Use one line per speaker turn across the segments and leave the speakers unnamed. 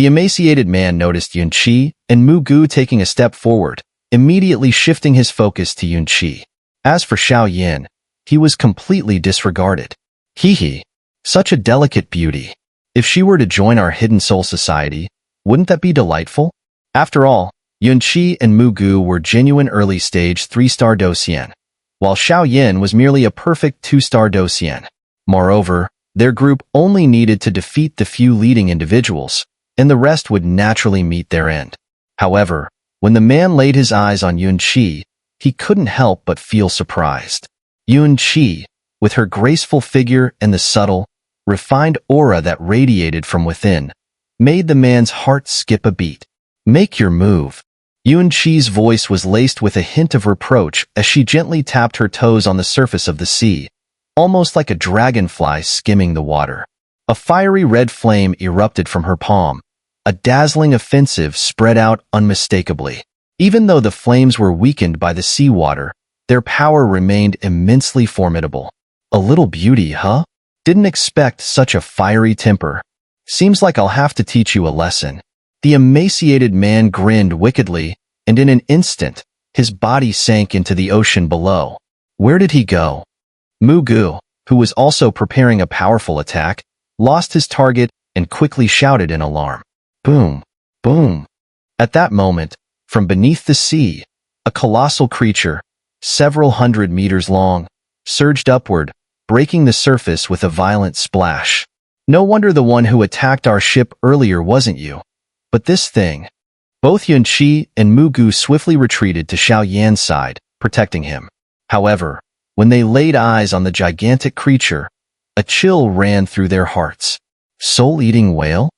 The emaciated man noticed Yuan Qi and Mu Gu taking a step forward, immediately shifting his focus to Yuan Qi. As for Xiao Yin, he was completely disregarded. Hee, such a delicate beauty. If she were to join our Hidden Soul Society, wouldn't that be delightful? After all, Yuan Qi and Mu Gu were genuine early-stage 3-star Docian, while Xiao Yin was merely a perfect 2-star Docian. Moreover, their group only needed to defeat the few leading individuals, and the rest would naturally meet their end. However, when the man laid his eyes on Yuan Qi, he couldn't help but feel surprised. Yuan Qi, with her graceful figure and the subtle, refined aura that radiated from within, made the man's heart skip a beat. "Make your move." Yuan Qi's voice was laced with a hint of reproach as she gently tapped her toes on the surface of the sea, almost like a dragonfly skimming the water. A fiery red flame erupted from her palm, a dazzling offensive spread out unmistakably. Even though the flames were weakened by the seawater, their power remained immensely formidable. "A little beauty, huh? Didn't expect such a fiery temper. Seems like I'll have to teach you a lesson." The emaciated man grinned wickedly, and in an instant, his body sank into the ocean below. Where did he go? Mu Gu, who was also preparing a powerful attack, lost his target and quickly shouted in alarm. Boom! Boom! At that moment, from beneath the sea, a colossal creature, several hundred meters long, surged upward, breaking the surface with a violent splash. No wonder the one who attacked our ship earlier wasn't you. But this thing. Both Yuan Qi and Mu Gu swiftly retreated to Xiao Yan's side, protecting him. However, when they laid eyes on the gigantic creature, a chill ran through their hearts. Soul-eating whale?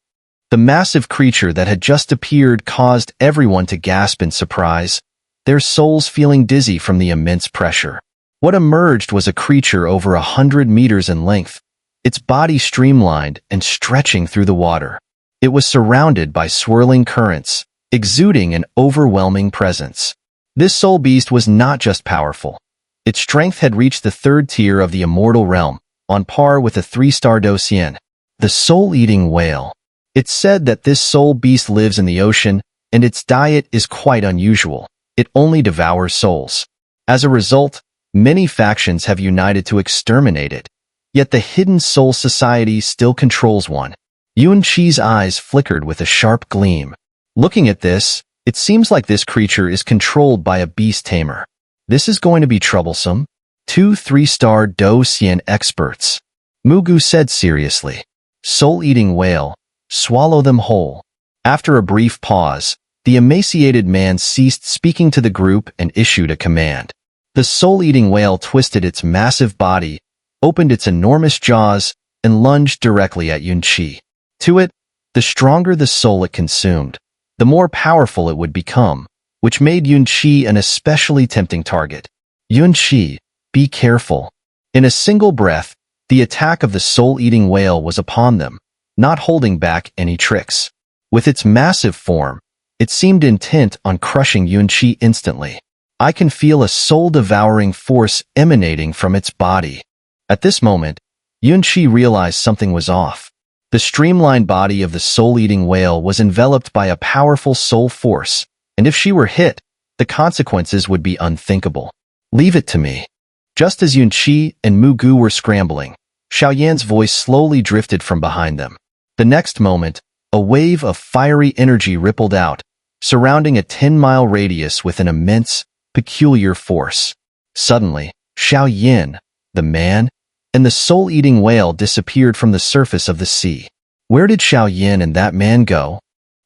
The massive creature that had just appeared caused everyone to gasp in surprise, their souls feeling dizzy from the immense pressure. What emerged was a creature over 100 meters in length, its body streamlined and stretching through the water. It was surrounded by swirling currents, exuding an overwhelming presence. This soul beast was not just powerful. Its strength had reached the 3rd tier of the immortal realm, on par with a 3-star Docian. The soul-eating whale. It's said that this soul beast lives in the ocean, and its diet is quite unusual. It only devours souls. As a result, many factions have united to exterminate it. Yet the Hidden Soul Society still controls one. Yuan Qi's eyes flickered with a sharp gleam. Looking at this, it seems like this creature is controlled by a beast tamer. This is going to be troublesome. 2 3-star Docian experts. Mu Gu said seriously. Soul-eating whale. Swallow them whole. After a brief pause, the emaciated man ceased speaking to the group and issued a command. The soul-eating whale twisted its massive body, opened its enormous jaws, and lunged directly at Yuan Qi. To it, the stronger the soul it consumed, the more powerful it would become, which made Yuan Qi an especially tempting target. Yuan Qi, be careful. In a single breath, the attack of the soul-eating whale was upon them, not holding back any tricks. With its massive form, it seemed intent on crushing Yuan Qi instantly. I can feel a soul-devouring force emanating from its body. At this moment, Yuan Qi realized something was off. The streamlined body of the soul-eating whale was enveloped by a powerful soul force, and if she were hit, the consequences would be unthinkable. Leave it to me. Just as Yuan Qi and Mu Gu were scrambling, Xiao Yan's voice slowly drifted from behind them. The next moment, a wave of fiery energy rippled out, surrounding a 10-mile radius with an immense, peculiar force. Suddenly, Xiao Yan, the man, and the soul-eating whale disappeared from the surface of the sea. Where did Xiao Yan and that man go?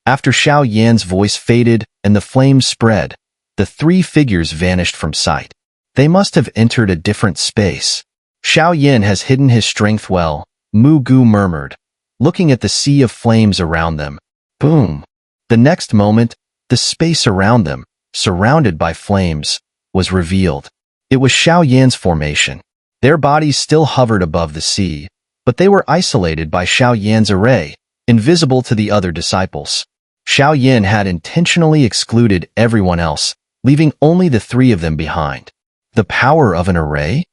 After Xiao Yan's voice faded and the flames spread, the 3 figures vanished from sight. They must have entered a different space. Xiao Yan has hidden his strength well, Mu Gu murmured, looking at the sea of flames around them. Boom! The next moment, the space around them, surrounded by flames, was revealed. It was Xiao Yan's formation. Their bodies still hovered above the sea, but they were isolated by Xiao Yan's array, invisible to the other disciples. Xiao Yan had intentionally excluded everyone else, leaving only the 3 of them behind. The power of an array?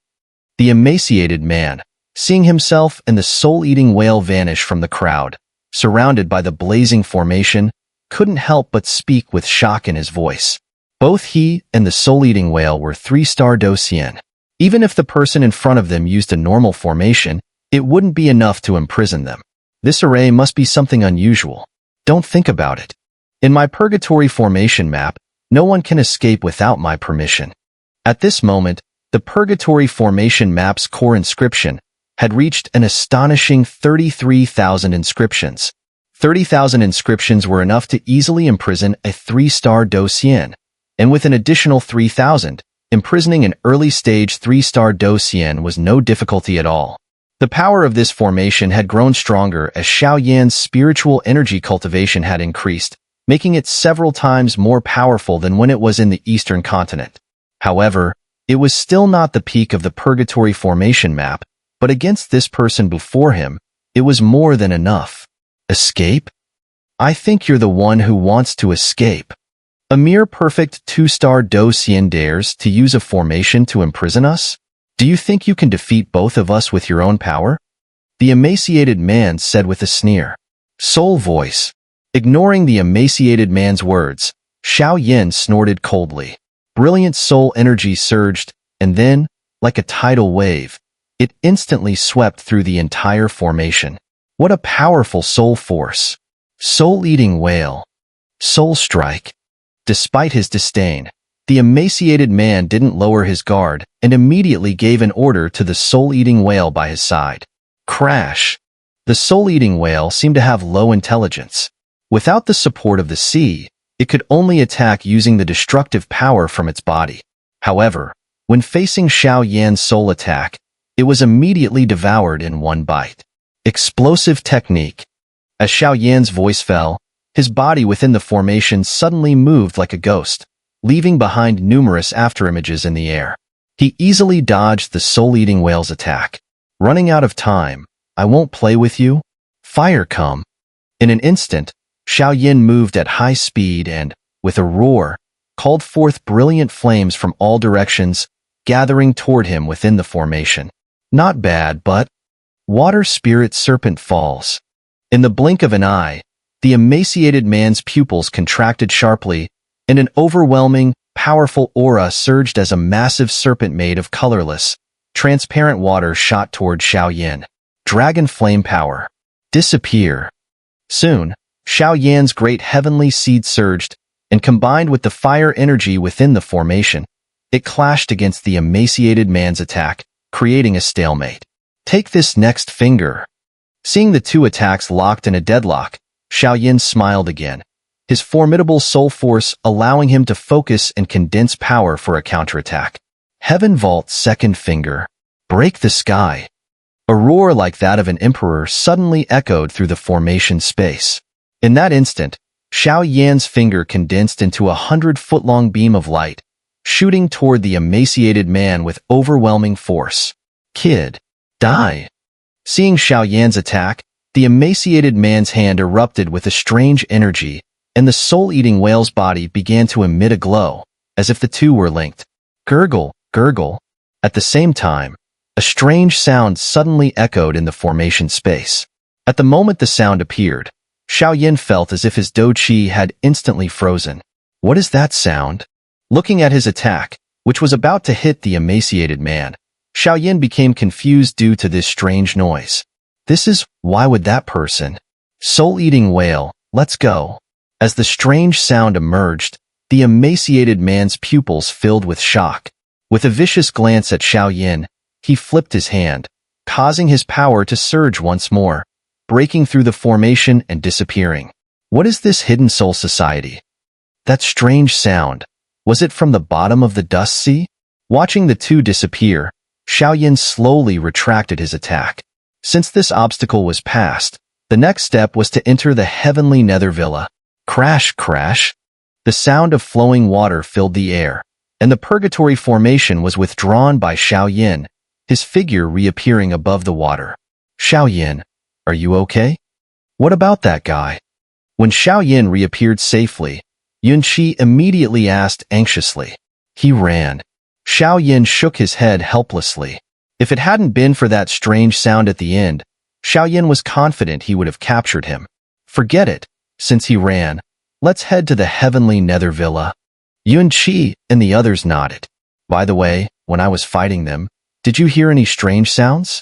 The emaciated man, seeing himself and the soul-eating whale vanish from the crowd, surrounded by the blazing formation, couldn't help but speak with shock in his voice. Both he and the soul-eating whale were 3-star Docian. Even if the person in front of them used a normal formation, it wouldn't be enough to imprison them. This array must be something unusual. Don't think about it. In my Purgatory formation map, no one can escape without my permission. At this moment, the Purgatory formation map's core inscription had reached an astonishing 33,000 inscriptions. 30,000 inscriptions were enough to easily imprison a 3-star Docian, and with an additional 3,000, imprisoning an early-stage 3-star Docian was no difficulty at all. The power of this formation had grown stronger as Xiao Yan's spiritual energy cultivation had increased, making it several times more powerful than when it was in the Eastern continent. However, it was still not the peak of the Purgatory formation map, but against this person before him, it was more than enough. Escape? I think you're the one who wants to escape. A mere perfect 2-star Docian dares to use a formation to imprison us? Do you think you can defeat both of us with your own power? The emaciated man said with a sneer. Soul voice. Ignoring the emaciated man's words, Xiao Yan snorted coldly. Brilliant soul energy surged, and then, like a tidal wave, it instantly swept through the entire formation. What a powerful soul force. Soul-eating whale. Soul strike. Despite his disdain, the emaciated man didn't lower his guard and immediately gave an order to the soul-eating whale by his side. Crash! The soul-eating whale seemed to have low intelligence. Without the support of the sea, it could only attack using the destructive power from its body. However, when facing Xiao Yan's soul attack, it was immediately devoured in one bite. Explosive technique. As Xiao Yan's voice fell, his body within the formation suddenly moved like a ghost, leaving behind numerous afterimages in the air. He easily dodged the soul-eating whale's attack. Running out of time, I won't play with you. Fire come. In an instant, Xiao Yan moved at high speed and, with a roar, called forth brilliant flames from all directions, gathering toward him within the formation. Not bad, but... Water Spirit Serpent falls. In the blink of an eye, the emaciated man's pupils contracted sharply, and an overwhelming, powerful aura surged as a massive serpent made of colorless, transparent water shot toward Xiao Yan. Dragon flame power. Disappear. Soon, Xiao Yan's great heavenly seed surged, and combined with the fire energy within the formation, it clashed against the emaciated man's attack, creating a stalemate. Take this next finger. Seeing the two attacks locked in a deadlock, Xiao Yan smiled again, his formidable soul force allowing him to focus and condense power for a counterattack. Heaven Vault second finger. Break the sky. A roar like that of an emperor suddenly echoed through the formation space. In that instant, Xiao Yan's finger condensed into a 100-foot-long beam of light, shooting toward the emaciated man with overwhelming force. Kid. Die. Seeing Xiao Yan's attack, the emaciated man's hand erupted with a strange energy, and the soul-eating whale's body began to emit a glow, as if the two were linked. Gurgle, gurgle. At the same time, a strange sound suddenly echoed in the formation space. At the moment the sound appeared, Xiao Yan felt as if his Do Qi had instantly frozen. What is that sound? Looking at his attack, which was about to hit the emaciated man, Xiao Yan became confused due to this strange noise. Why would that person? Soul-eating whale, let's go. As the strange sound emerged, the emaciated man's pupils filled with shock. With a vicious glance at Xiao Yan, he flipped his hand, causing his power to surge once more, breaking through the formation and disappearing. What is this hidden soul society? That strange sound, was it from the bottom of the dust sea? Watching the two disappear, Xiao Yan slowly retracted his attack. Since this obstacle was passed, the next step was to enter the heavenly nether villa. Crash, crash. The sound of flowing water filled the air, and the Purgatory formation was withdrawn by Xiao Yan, his figure reappearing above the water. Xiao Yan, are you okay? What about that guy? When Xiao Yan reappeared safely, Yuan Sect immediately asked anxiously. He ran. Xiao Yan shook his head helplessly. If it hadn't been for that strange sound at the end, Xiao Yan was confident he would have captured him. Forget it. Since he ran, let's head to the heavenly nether villa. Yuan Qi and the others nodded. By the way, when I was fighting them, did you hear any strange sounds?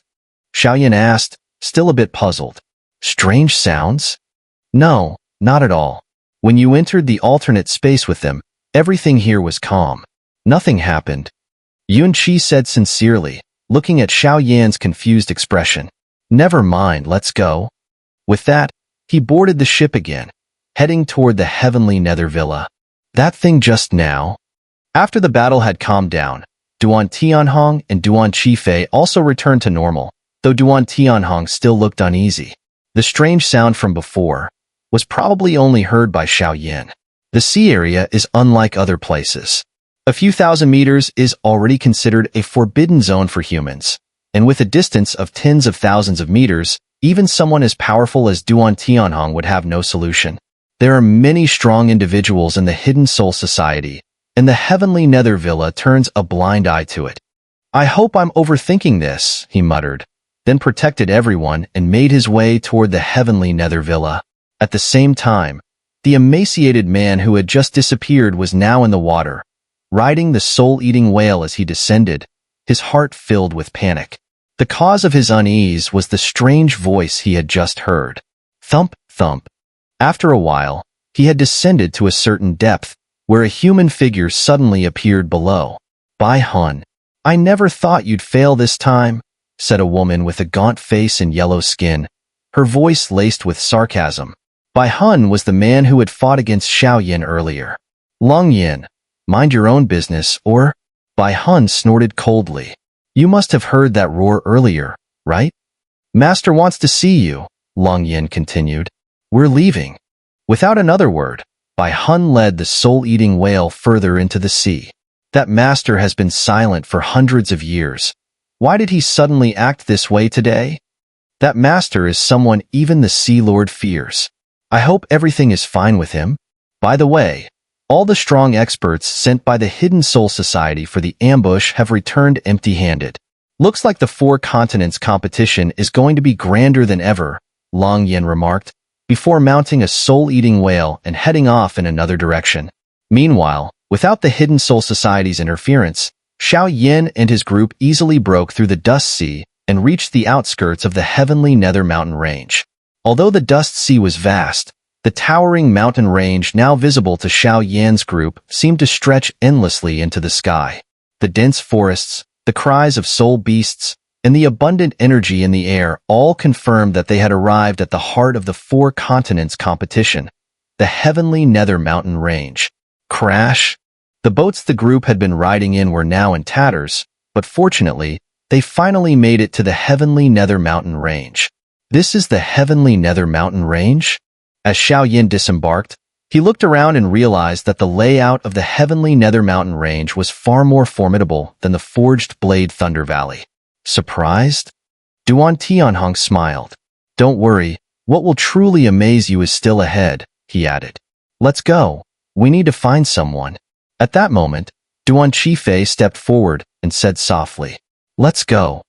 Xiao Yan asked, still a bit puzzled. Strange sounds? No, not at all. When you entered the alternate space with them, everything here was calm. Nothing happened. Yuan Qi said sincerely, looking at Xiao Yan's confused expression. Never mind, let's go. With that, he boarded the ship again, heading toward the heavenly nether villa. That thing just now? After the battle had calmed down, Duan Tianhong and Duan Qifei also returned to normal, though Duan Tianhong still looked uneasy. The strange sound from before was probably only heard by Xiao Yan. The sea area is unlike other places. A few thousand meters is already considered a forbidden zone for humans, and with a distance of tens of thousands of meters, even someone as powerful as Duan Tianhong would have no solution. There are many strong individuals in the Hidden Soul Society, and the Heavenly Nether Villa turns a blind eye to it. I hope I'm overthinking this, he muttered, then protected everyone and made his way toward the Heavenly Nether Villa. At the same time, the emaciated man who had just disappeared was now in the water, riding the soul-eating whale as he descended, his heart filled with panic. The cause of his unease was the strange voice he had just heard. Thump, thump. After a while, he had descended to a certain depth, where a human figure suddenly appeared below. Bai Hun, I never thought you'd fail this time, said a woman with a gaunt face and yellow skin, her voice laced with sarcasm. Bai Hun was the man who had fought against Xiao Yan earlier. Long Yin, mind your own business, or? Bai Hun snorted coldly. You must have heard that roar earlier, right? Master wants to see you, Long Yin continued. We're leaving. Without another word, Bai Hun led the soul-eating whale further into the sea. That master has been silent for hundreds of years. Why did he suddenly act this way today? That master is someone even the Sea Lord fears. I hope everything is fine with him. By the way, all the strong experts sent by the Hidden Soul Society for the ambush have returned empty-handed. Looks like the 4 continents competition is going to be grander than ever, Long Yin remarked, before mounting a soul-eating whale and heading off in another direction. Meanwhile, without the Hidden Soul Society's interference, Xiao Yan and his group easily broke through the Dust Sea and reached the outskirts of the Heavenly Nether Mountain Range. Although the Dust Sea was vast, the towering mountain range now visible to Xiao Yan's group seemed to stretch endlessly into the sky. The dense forests, the cries of soul beasts, and the abundant energy in the air all confirmed that they had arrived at the heart of the 4 continents competition, the Heavenly Nether Mountain Range. Crash! The boats the group had been riding in were now in tatters, but fortunately, they finally made it to the Heavenly Nether Mountain Range. This is the Heavenly Nether Mountain Range? As Xiao Yan disembarked, he looked around and realized that the layout of the Heavenly Nether Mountain Range was far more formidable than the Forged Blade Thunder Valley. Surprised? Duan Tianhong smiled. Don't worry, what will truly amaze you is still ahead, he added. Let's go. We need to find someone. At that moment, Duan Qifei stepped forward and said softly, Let's go.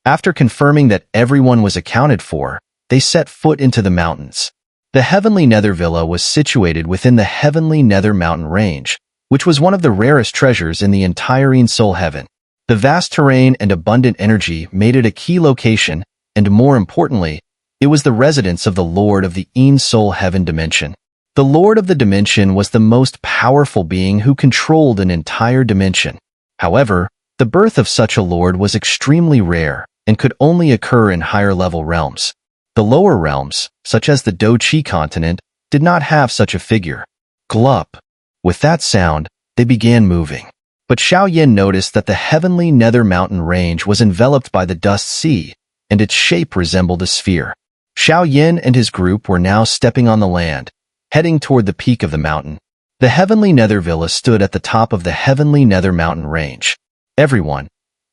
After confirming that everyone was accounted for, they set foot into the mountains. The Heavenly Nether Villa was situated within the Heavenly Nether Mountain Range, which was one of the rarest treasures in the entire Yin Soul Heaven. The vast terrain and abundant energy made it a key location, and more importantly, it was the residence of the Lord of the Yin Soul Heaven dimension. The Lord of the dimension was the most powerful being who controlled an entire dimension. However, the birth of such a lord was extremely rare and could only occur in higher-level realms. The lower realms, such as the Do-Chi continent, did not have such a figure. Glup. With that sound, they began moving. But Xiao Yan noticed that the Heavenly Nether Mountain Range was enveloped by the Dust Sea, and its shape resembled a sphere. Xiao Yan and his group were now stepping on the land, heading toward the peak of the mountain. The Heavenly Nether Villa stood at the top of the Heavenly Nether Mountain Range. Everyone,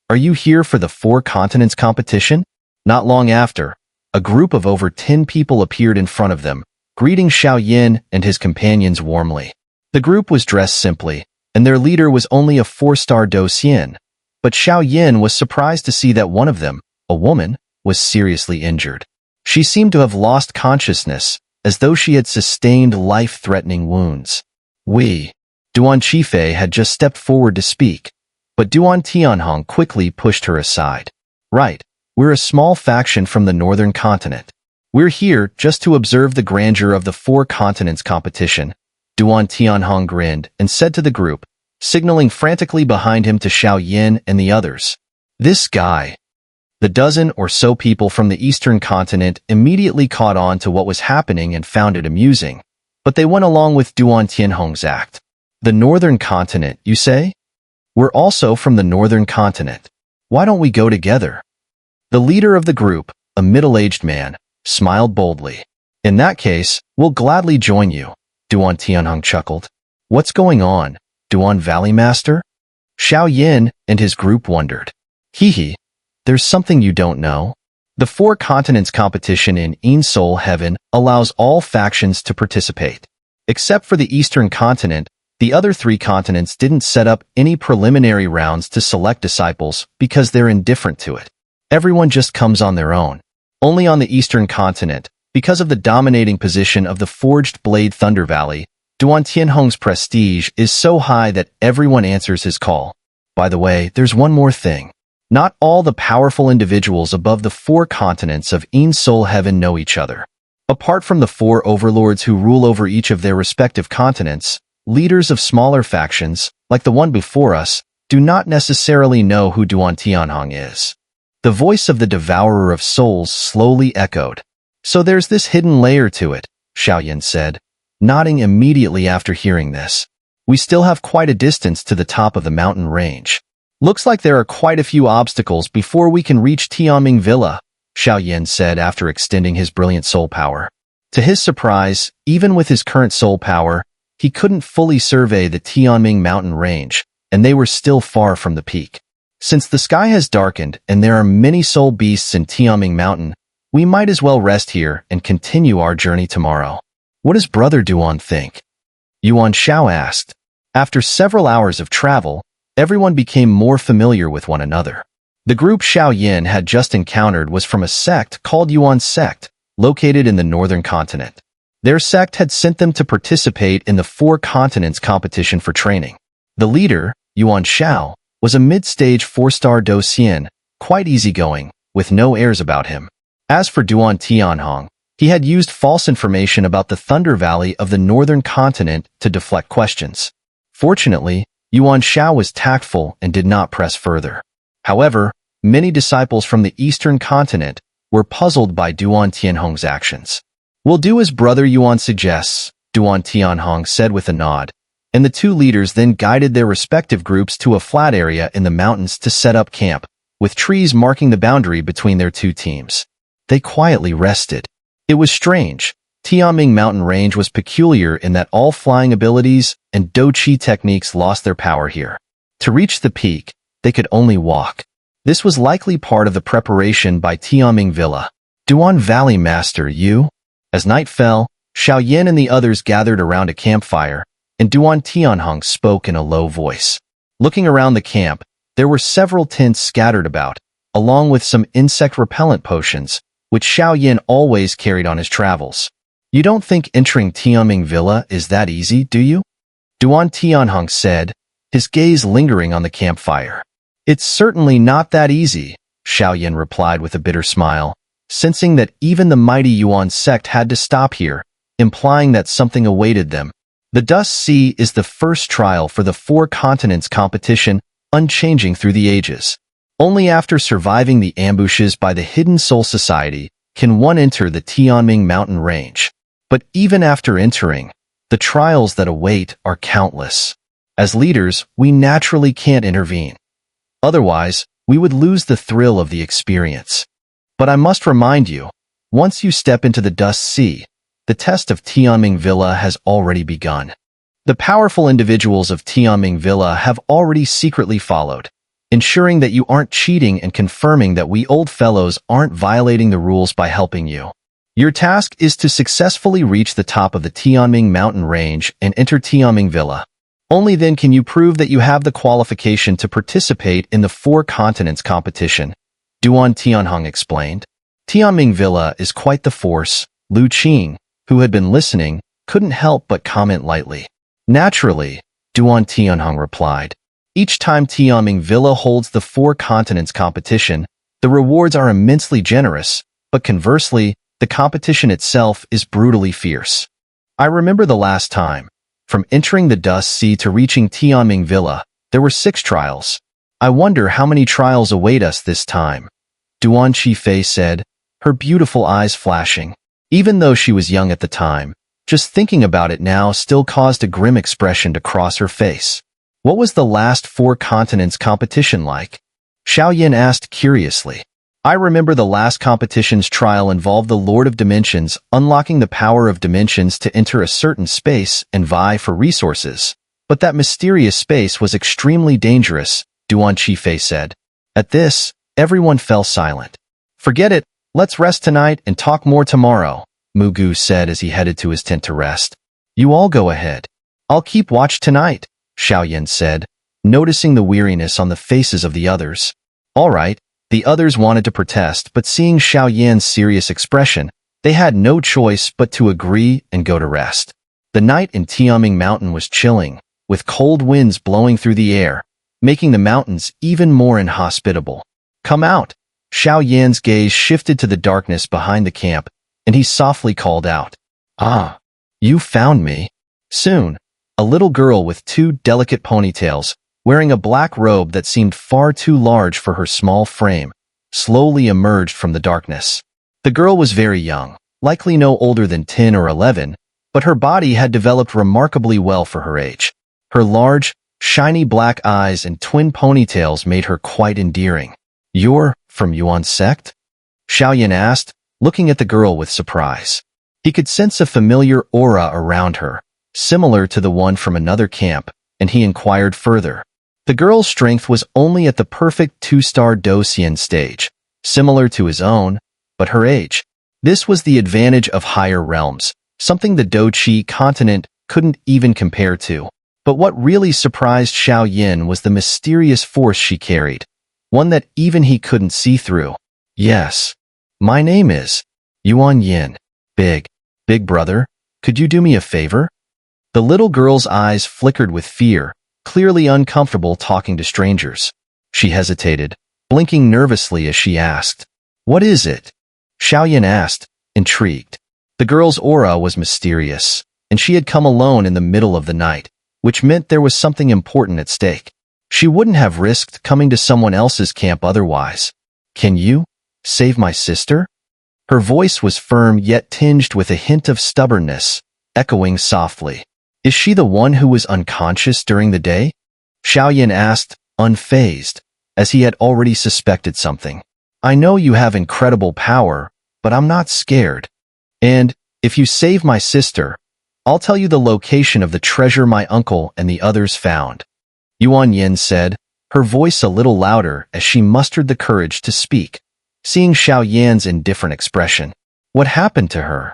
are you here for the 4 continents competition? Not long after, a group of over 10 people appeared in front of them, greeting Xiao Yan and his companions warmly. The group was dressed simply, and their leader was only a 4-star Do Xian. But Xiao Yan was surprised to see that one of them, a woman, was seriously injured. She seemed to have lost consciousness, as though she had sustained life-threatening wounds. Duan Qifei had just stepped forward to speak, but Duan Tianhong quickly pushed her aside. Right, we're a small faction from the northern continent. We're here just to observe the grandeur of the four continents competition. Duan Tianhong grinned and said to the group, signaling frantically behind him to Xiao Yin and the others. This guy. The dozen or so people from the eastern continent immediately caught on to what was happening and found it amusing, but they went along with Duan Tianhong's act. The northern continent, you say? We're also from the northern continent. Why don't we go together? The leader of the group, a middle-aged man, smiled boldly. In that case, we'll gladly join you, Duan Tianhong chuckled. What's going on, Duan Valley Master? Xiao Yin and his group wondered. There's something you don't know. The Four Continents competition in Seoul Heaven allows all factions to participate. Except for the Eastern Continent, the other three continents didn't set up any preliminary rounds to select disciples because they're indifferent to it. Everyone just comes on their own. Only on the Eastern Continent, because of the dominating position of the Forged Blade Thunder Valley, Duan Tianhong's prestige is so high that everyone answers his call. By the way, there's one more thing. Not all the powerful individuals above the four continents of Seoul Heaven know each other. Apart from the four overlords who rule over each of their respective continents, leaders of smaller factions, like the one before us, do not necessarily know who Duan Tianhong is. The voice of the Devourer of Souls slowly echoed. So there's this hidden layer to it, Xiao Yin said, nodding immediately after hearing this. We still have quite a distance to the top of the mountain range. Looks like there are quite a few obstacles before we can reach Tianming Villa, Xiao Yin said after extending his brilliant soul power. To his surprise, even with his current soul power, he couldn't fully survey the Tianming mountain range, and they were still far from the peak. Since the sky has darkened and there are many soul beasts in Tianming Mountain, we might as well rest here and continue our journey tomorrow. What does Brother Duan think? Yuan Xiao asked. After several hours of travel, everyone became more familiar with one another. The group Xiao Yin had just encountered was from a sect called Yuan Sect, located in the northern continent. Their sect had sent them to participate in the Four Continents competition for training. The leader, Yuan Xiao, was a mid-stage four-star Do Xian, quite easygoing, with no airs about him. As for Duan Tianhong, he had used false information about the Thunder Valley of the northern continent to deflect questions. Fortunately, Yuan Xiao was tactful and did not press further. However, many disciples from the eastern continent were puzzled by Duan Tianhong's actions. We'll do as Brother Yuan suggests, Duan Tianhong said with a nod, and the two leaders then guided their respective groups to a flat area in the mountains to set up camp, with trees marking the boundary between their two teams. They quietly rested. It was strange. Tianming mountain range was peculiar in that all flying abilities and Do-Chi techniques lost their power here. To reach the peak, they could only walk. This was likely part of the preparation by Tianming Villa. Duan Valley Master, you? As night fell, Xiao Yin and the others gathered around a campfire, and Duan Tianhong spoke in a low voice. Looking around the camp, there were several tents scattered about, along with some insect repellent potions, which Xiao Yin always carried on his travels. You don't think entering Tianming Villa is that easy, do you? Duan Tianhong said, his gaze lingering on the campfire. It's certainly not that easy, Xiao Yin replied with a bitter smile, sensing that even the mighty Yuan Sect had to stop here, implying that something awaited them. The Dust Sea is the first trial for the Four Continents competition, unchanging through the ages. Only after surviving the ambushes by the Hidden Soul Society can one enter the Tianming mountain range. But even after entering, the trials that await are countless. As leaders, we naturally can't intervene. Otherwise, we would lose the thrill of the experience. But I must remind you, once you step into the Dust Sea, the test of Tianming Villa has already begun. The powerful individuals of Tianming Villa have already secretly followed, ensuring that you aren't cheating and confirming that we old fellows aren't violating the rules by helping you. Your task is to successfully reach the top of the Tianming mountain range and enter Tianming Villa. Only then can you prove that you have the qualification to participate in the Four Continents competition, Duan Tianhong explained. Tianming Villa is quite the force, Lu Qing, who had been listening, couldn't help but comment lightly. Naturally, Duan Tianhong replied. Each time Tianming Villa holds the Four Continents competition, the rewards are immensely generous, but conversely, the competition itself is brutally fierce. I remember the last time. From entering the Dust Sea to reaching Tianming Villa, there were 6 trials. I wonder how many trials await us this time. Duan Qifei said, her beautiful eyes flashing. Even though she was young at the time, just thinking about it now still caused a grim expression to cross her face. What was the last Four Continents competition like? Xiao asked curiously. I remember the last competition's trial involved the Lord of Dimensions unlocking the power of dimensions to enter a certain space and vie for resources. But that mysterious space was extremely dangerous, Duan Qifei said. At this, everyone fell silent. Forget it, let's rest tonight and talk more tomorrow, Mu Gu said as he headed to his tent to rest. You all go ahead. I'll keep watch tonight, Xiao said, noticing the weariness on the faces of the others. All right. The others wanted to protest, but seeing Xiao serious expression, they had no choice but to agree and go to rest. The night in Tianming Mountain was chilling, with cold winds blowing through the air, making the mountains even more inhospitable. Come out! Xiao gaze shifted to the darkness behind the camp, and he softly called out. Ah! You found me. Soon, a little girl with 2 delicate ponytails, wearing a black robe that seemed far too large for her small frame, slowly emerged from the darkness. The girl was very young, likely no older than 10 or 11, but her body had developed remarkably well for her age. Her large, shiny black eyes and twin ponytails made her quite endearing. You're from Yuan Sect? Xiao asked, looking at the girl with surprise. He could sense a familiar aura around her, similar to the one from another camp, and he inquired further. The girl's strength was only at the perfect 2-star Docian stage, similar to his own, but her age. This was the advantage of higher realms, something the Doqi continent couldn't even compare to. But what really surprised Xiao was the mysterious force she carried, one that even he couldn't see through. Yes, my name is Yuan Yin. Big brother, could you do me a favor? The little girl's eyes flickered with fear, clearly uncomfortable talking to strangers. She hesitated, blinking nervously as she asked, What is it? Xiao asked, intrigued. The girl's aura was mysterious, and she had come alone in the middle of the night, which meant there was something important at stake. She wouldn't have risked coming to someone else's camp otherwise. Can you save my sister? Her voice was firm yet tinged with a hint of stubbornness, echoing softly. Is she the one who was unconscious during the day? Xiao asked, unfazed, as he had already suspected something. I know you have incredible power, but I'm not scared. And, if you save my sister, I'll tell you the location of the treasure my uncle and the others found. Yuan said, her voice a little louder as she mustered the courage to speak, seeing Xiao indifferent expression. What happened to her?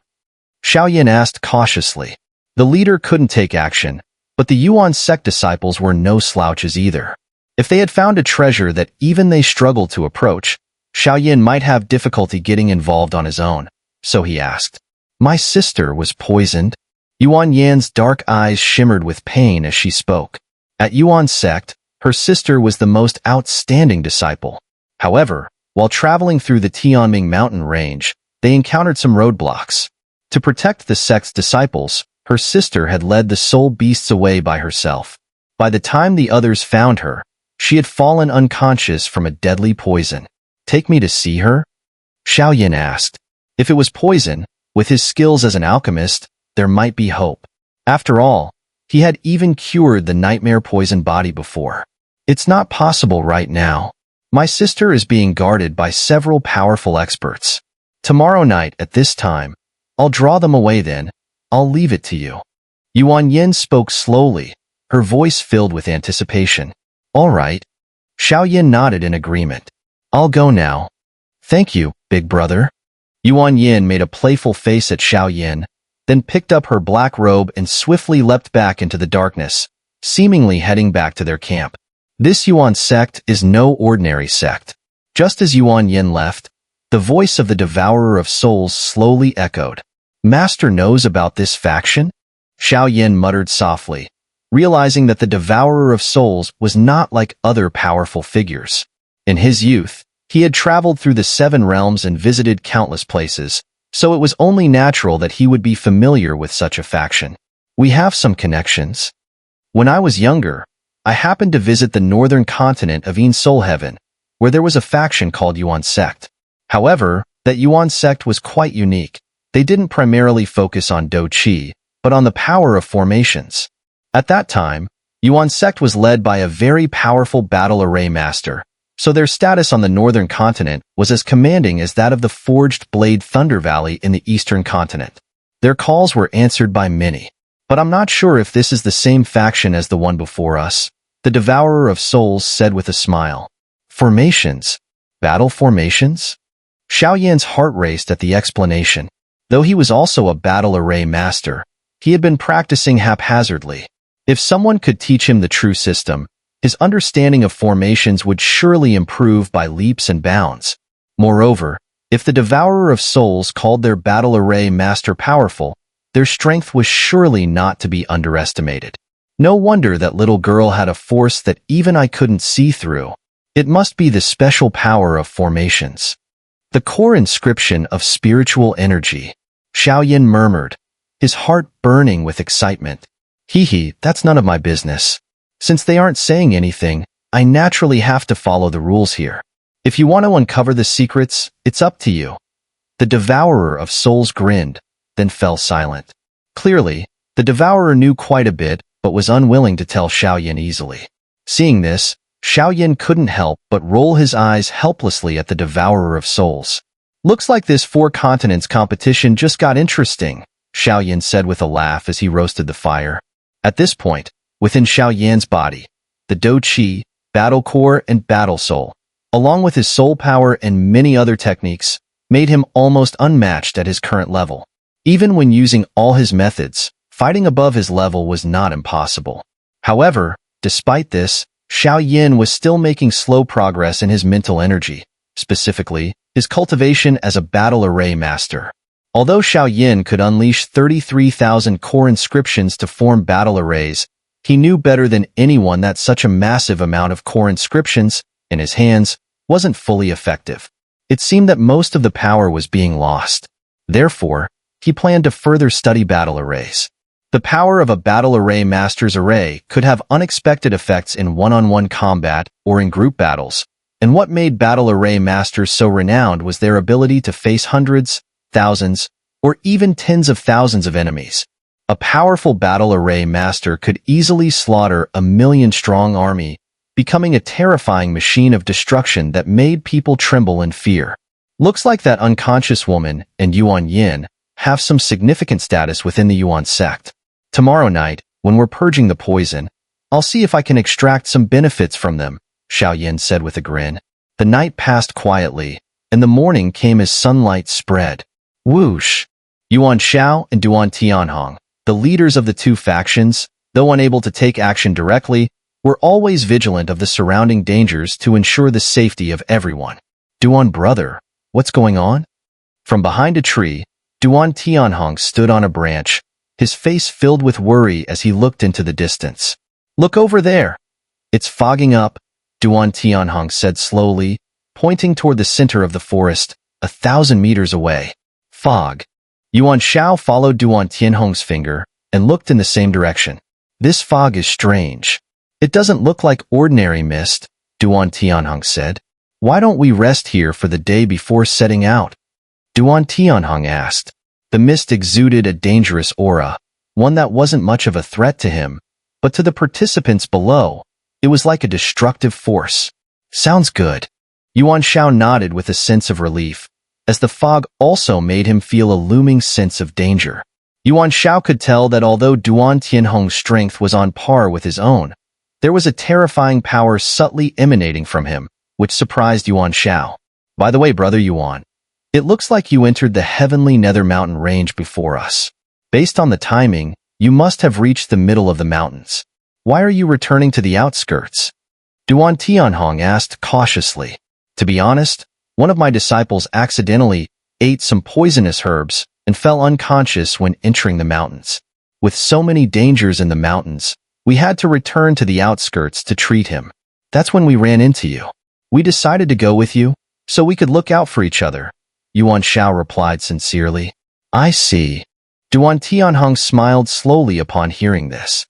Xiao asked cautiously. The leader couldn't take action, but the Yuan Sect disciples were no slouches either. If they had found a treasure that even they struggled to approach, Xiao might have difficulty getting involved on his own, so he asked. My sister was poisoned? Yuan dark eyes shimmered with pain as she spoke. At Yuan Sect, her sister was the most outstanding disciple. However, while traveling through the Tianming mountain range, they encountered some roadblocks. To protect the sect's disciples, her sister had led the soul beasts away by herself. By the time the others found her, she had fallen unconscious from a deadly poison. Take me to see her? Xiao asked. If it was poison, with his skills as an alchemist, there might be hope. After all, he had even cured the nightmare poison body before. It's not possible right now. My sister is being guarded by several powerful experts. Tomorrow night at this time, I'll draw them away then. I'll leave it to you. Yuan spoke slowly, her voice filled with anticipation. All right. Xiao nodded in agreement. I'll go now. Thank you, big brother. Yuan made a playful face at Xiao, then picked up her black robe and swiftly leapt back into the darkness, seemingly heading back to their camp. This Yuan Sect is no ordinary sect. Just as Yuan left, the voice of the Devourer of Souls slowly echoed. Master knows about this faction? Xiao Yin muttered softly, realizing that the Devourer of Souls was not like other powerful figures. In his youth, he had traveled through the 7 realms and visited countless places, so it was only natural that he would be familiar with such a faction. We have some connections. When I was younger, I happened to visit the northern continent of Soul Heaven, where there was a faction called Yuan Sect. However, that Yuan Sect was quite unique. They didn't primarily focus on Do Qi, but on the power of formations. At that time, Yuan Sect was led by a very powerful battle array master, so their status on the northern continent was as commanding as that of the Forged Blade Thunder Valley in the eastern continent. Their calls were answered by many. But I'm not sure if this is the same faction as the one before us, the Devourer of Souls said with a smile. Formations? Battle formations? Xiao Yan's heart raced at the explanation. Though he was also a battle array master, he had been practicing haphazardly. If someone could teach him the true system, his understanding of formations would surely improve by leaps and bounds. Moreover, if the Devourer of Souls called their battle array master powerful, their strength was surely not to be underestimated. No wonder that little girl had a force that even I couldn't see through. It must be the special power of formations. The core inscription of spiritual energy, Xiao Yin murmured, his heart burning with excitement. That's none of my business. Since they aren't saying anything, I naturally have to follow the rules here. If you want to uncover the secrets, it's up to you. The Devourer of Souls grinned, then fell silent. Clearly, the Devourer knew quite a bit, but was unwilling to tell Xiao Yin easily. Seeing this, Xiao Yin couldn't help but roll his eyes helplessly at the Devourer of Souls. Looks like this 4 continents competition just got interesting, Xiao Yin said with a laugh as he roasted the fire. At this point, within Xiao Yan's body, the Do Qi, Battle Core, and Battle Soul, along with his soul power and many other techniques, made him almost unmatched at his current level. Even when using all his methods, fighting above his level was not impossible. However, despite this, Xiao Yin was still making slow progress in his mental energy, specifically, his cultivation as a battle array master. Although Xiao Yin could unleash 33,000 core inscriptions to form battle arrays, he knew better than anyone that such a massive amount of core inscriptions, in his hands, wasn't fully effective. It seemed that most of the power was being lost. Therefore, he planned to further study battle arrays. The power of a battle array master's array could have unexpected effects in one-on-one combat or in group battles, and what made battle array masters so renowned was their ability to face hundreds, thousands, or even tens of thousands of enemies. A powerful battle array master could easily slaughter a 1,000,000-strong army, becoming a terrifying machine of destruction that made people tremble in fear. Looks like that unconscious woman and Yuan Yin have some significant status within the Yuan Sect. Tomorrow night, when we're purging the poison, I'll see if I can extract some benefits from them, Xiao Yin said with a grin. The night passed quietly, and the morning came as sunlight spread. Whoosh! Yuan Xiao and Duan Tianhong, the leaders of the 2 factions, though unable to take action directly, were always vigilant of the surrounding dangers to ensure the safety of everyone. Duan brother, what's going on? From behind a tree, Duan Tianhong stood on a branch, his face filled with worry as he looked into the distance. Look over there. It's fogging up, Duan Tianhong said slowly, pointing toward the center of the forest, 1,000 meters away. Fog. Yuan Xiao followed Duan Tianhong's finger and looked in the same direction. This fog is strange. It doesn't look like ordinary mist, Duan Tianhong said. Why don't we rest here for the day before setting out? Duan Tianhong asked. The mist exuded a dangerous aura, one that wasn't much of a threat to him, but to the participants below, it was like a destructive force. Sounds good. Yuan Xiao nodded with a sense of relief, as the fog also made him feel a looming sense of danger. Yuan Xiao could tell that although Duan Tianhong's strength was on par with his own, there was a terrifying power subtly emanating from him, which surprised Yuan Xiao. By the way, brother Yuan, it looks like you entered the heavenly Nether Mountain range before us. Based on the timing, you must have reached the middle of the mountains. Why are you returning to the outskirts? Duan Tianhong asked cautiously. To be honest, one of my disciples accidentally ate some poisonous herbs, and fell unconscious when entering the mountains. With so many dangers in the mountains, we had to return to the outskirts to treat him. That's when we ran into you. We decided to go with you, so we could look out for each other. Yuan Xiao replied sincerely. I see. Duan Tianhong smiled slowly upon hearing this.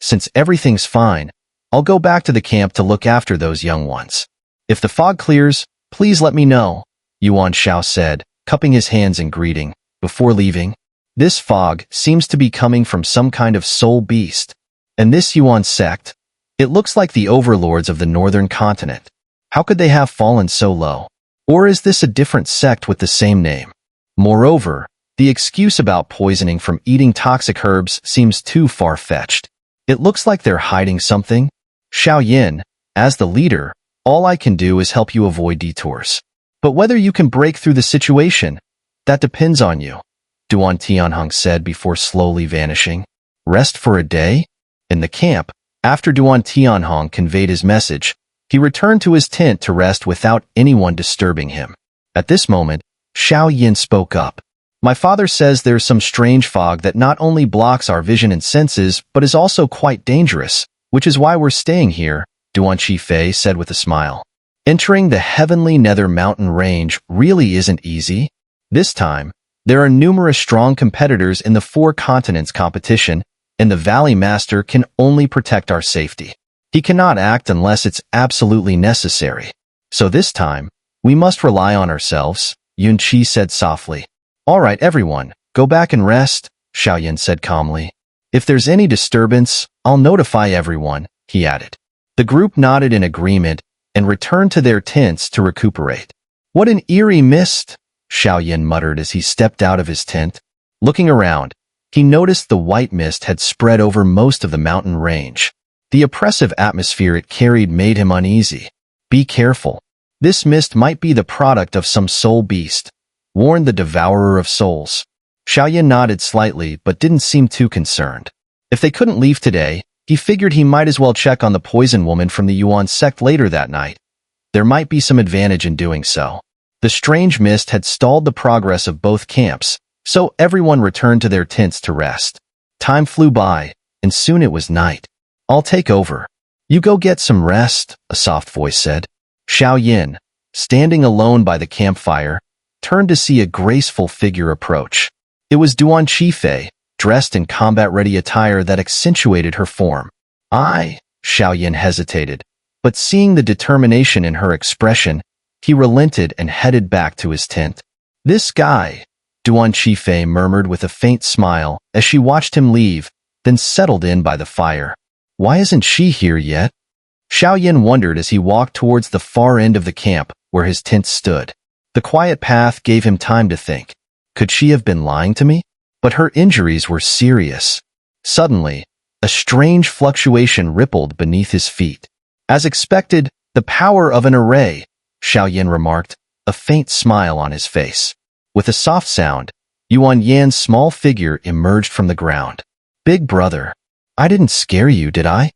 Since everything's fine, I'll go back to the camp to look after those young ones. If the fog clears, please let me know, Yuan Xiao said, cupping his hands in greeting. Before leaving, this fog seems to be coming from some kind of soul beast. And this Yuan Sect, it looks like the overlords of the northern continent. How could they have fallen so low? Or is this a different sect with the same name? Moreover, the excuse about poisoning from eating toxic herbs seems too far-fetched. It looks like they're hiding something. Xiao Yin, as the leader, all I can do is help you avoid detours. But whether you can break through the situation, that depends on you, Duan Tianhong said before slowly vanishing. Rest for a day? In the camp, after Duan Tianhong conveyed his message, he returned to his tent to rest without anyone disturbing him. At this moment, Xiao Yin spoke up. My father says there's some strange fog that not only blocks our vision and senses, but is also quite dangerous, which is why we're staying here, Duan Qifei said with a smile. Entering the heavenly nether mountain range really isn't easy. This time, there are numerous strong competitors in the 4 continents competition, and the Valley Master can only protect our safety. He cannot act unless it's absolutely necessary. So this time, we must rely on ourselves, Yun Qi said softly. All right, everyone, go back and rest, Xiao Yin said calmly. If there's any disturbance, I'll notify everyone, he added. The group nodded in agreement and returned to their tents to recuperate. What an eerie mist, Xiao Yin muttered as he stepped out of his tent. Looking around, he noticed the white mist had spread over most of the mountain range. The oppressive atmosphere it carried made him uneasy. Be careful. This mist might be the product of some soul beast, warned the devourer of souls. Xiao Yin nodded slightly but didn't seem too concerned. If they couldn't leave today, he figured he might as well check on the poison woman from the Yuan Sect later that night. There might be some advantage in doing so. The strange mist had stalled the progress of both camps, so everyone returned to their tents to rest. Time flew by, and soon it was night. I'll take over. You go get some rest, a soft voice said. Xiao Yin, standing alone by the campfire, turned to see a graceful figure approach. It was Duan Qifei, dressed in combat-ready attire that accentuated her form. Xiao Yin hesitated, but seeing the determination in her expression, he relented and headed back to his tent. This guy, Duan Qifei murmured with a faint smile as she watched him leave, then settled in by the fire. Why isn't she here yet? Xiao Yin wondered as he walked towards the far end of the camp where his tent stood. The quiet path gave him time to think. Could she have been lying to me? But her injuries were serious. Suddenly, a strange fluctuation rippled beneath his feet. As expected, the power of an array, Xiao Yin remarked, a faint smile on his face. With a soft sound, Yuan Yan's small figure emerged from the ground. Big brother, I didn't scare you, did I?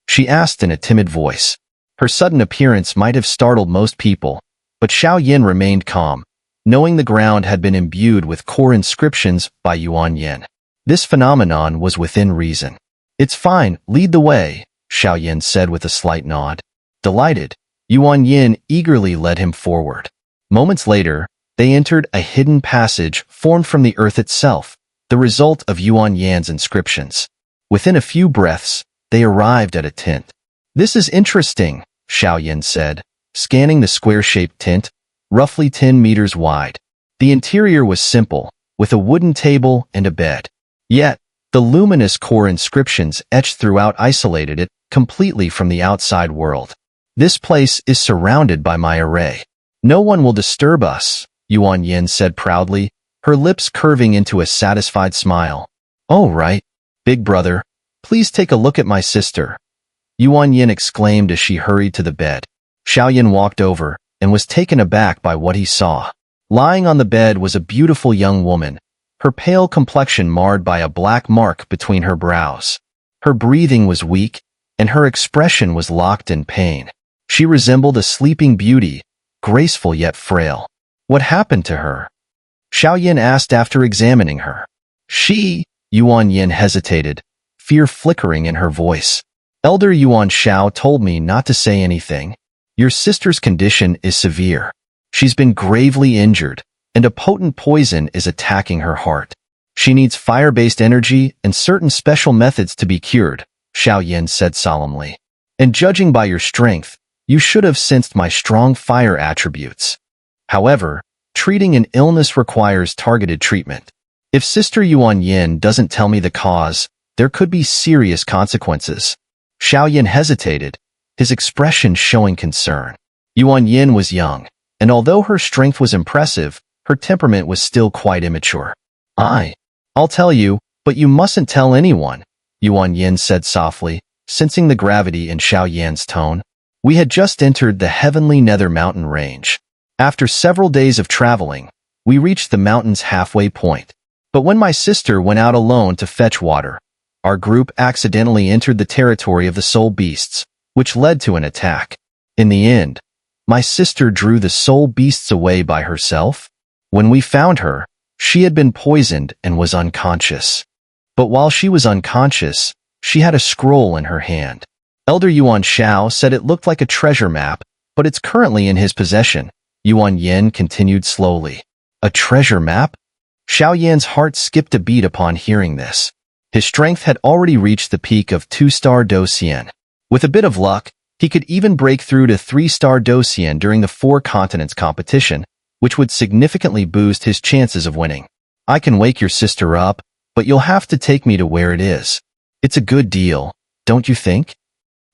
She asked in a timid voice. Her sudden appearance might have startled most people, but Xiao Yin remained calm, knowing the ground had been imbued with core inscriptions by Yuan Yin. This phenomenon was within reason. It's fine, lead the way, Xiao Yin said with a slight nod. Delighted, Yuan Yin eagerly led him forward. Moments later, they entered a hidden passage formed from the earth itself, the result of Yuan Yan's inscriptions. Within a few breaths, they arrived at a tent. This is interesting, Xiao Yin said, scanning the square-shaped tent, roughly 10 meters wide. The interior was simple, with a wooden table and a bed. Yet, the luminous core inscriptions etched throughout isolated it completely from the outside world. This place is surrounded by my array. No one will disturb us, Yuan Yin said proudly, her lips curving into a satisfied smile. Oh, right. Big brother, please take a look at my sister, Yuan Yin exclaimed as she hurried to the bed. Xiao Yin walked over and was taken aback by what he saw. Lying on the bed was a beautiful young woman, her pale complexion marred by a black mark between her brows. Her breathing was weak, and her expression was locked in pain. She resembled a sleeping beauty, graceful yet frail. What happened to her? Xiao Yin asked after examining her. She, Yuan Yin hesitated, fear flickering in her voice. Elder Yuan Xiao told me not to say anything. Your sister's condition is severe. She's been gravely injured, and a potent poison is attacking her heart. She needs fire-based energy and certain special methods to be cured, Xiao Yin said solemnly. And judging by your strength, you should have sensed my strong fire attributes. However, treating an illness requires targeted treatment. If Sister Yuan Yin doesn't tell me the cause, there could be serious consequences. Xiao Yin hesitated, his expression showing concern. Yuan Yin was young, and although her strength was impressive, her temperament was still quite immature. I'll tell you, but you mustn't tell anyone, Yuan Yin said softly, sensing the gravity in Xiao Yan's tone. We had just entered the heavenly Nether mountain range. After several days of traveling, we reached the mountain's halfway point. But when my sister went out alone to fetch water, our group accidentally entered the territory of the soul beasts, which led to an attack. In the end, my sister drew the soul beasts away by herself. When we found her, she had been poisoned and was unconscious. But while she was unconscious, she had a scroll in her hand. Elder Yuan Xiao said it looked like a treasure map, but it's currently in his possession. Yuan Yin continued slowly. A treasure map? Xiao Yan's heart skipped a beat upon hearing this. His strength had already reached the peak of 2-star Docian. With a bit of luck, he could even break through to 3-star Docian during the 4 continents competition, which would significantly boost his chances of winning. I can wake your sister up, but you'll have to take me to where it is. It's a good deal, don't you think?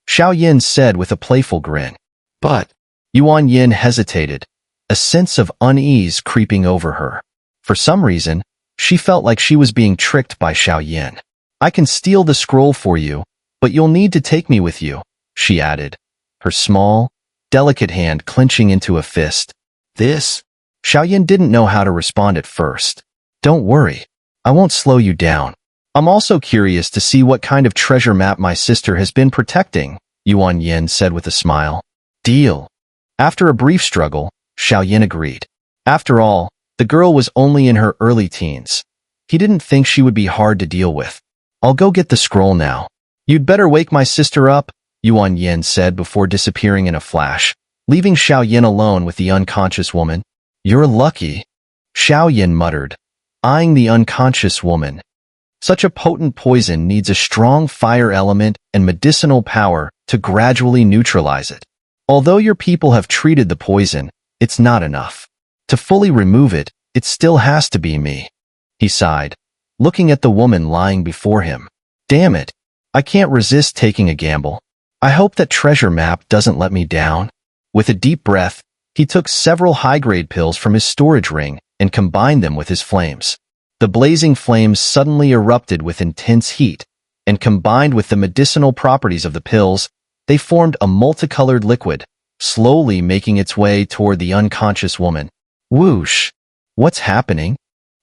Xiao Yin said with a playful grin. But Yuan Yin hesitated, a sense of unease creeping over her. For some reason, she felt like she was being tricked by Xiao Yin. I can steal the scroll for you, but you'll need to take me with you, she added, her small, delicate hand clenching into a fist. This? Xiao Yin didn't know how to respond at first. Don't worry, I won't slow you down. I'm also curious to see what kind of treasure map my sister has been protecting, Yuan Yin said with a smile. Deal. After a brief struggle, Xiao Yin agreed. After all, the girl was only in her early teens. He didn't think she would be hard to deal with. I'll go get the scroll now. You'd better wake my sister up, Yuan Yin said before disappearing in a flash, leaving Xiao Yin alone with the unconscious woman. You're lucky, Xiao Yin muttered, eyeing the unconscious woman. Such a potent poison needs a strong fire element and medicinal power to gradually neutralize it. Although your people have treated the poison, it's not enough. To fully remove it, it still has to be me. He sighed, looking at the woman lying before him. Damn it, I can't resist taking a gamble. I hope that treasure map doesn't let me down. With a deep breath, he took several high-grade pills from his storage ring and combined them with his flames. The blazing flames suddenly erupted with intense heat, and combined with the medicinal properties of the pills, they formed a multicolored liquid, slowly making its way toward the unconscious woman. Whoosh! What's happening?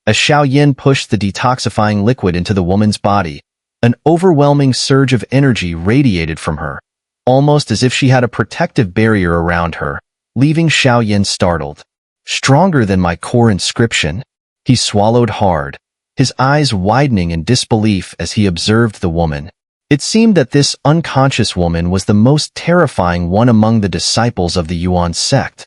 As Xiao Yin pushed the detoxifying liquid into the woman's body, an overwhelming surge of energy radiated from her, almost as if she had a protective barrier around her, leaving Xiao Yin startled. Stronger than my core inscription? He swallowed hard, his eyes widening in disbelief as he observed the woman. It seemed that this unconscious woman was the most terrifying one among the disciples of the Yuan Sect.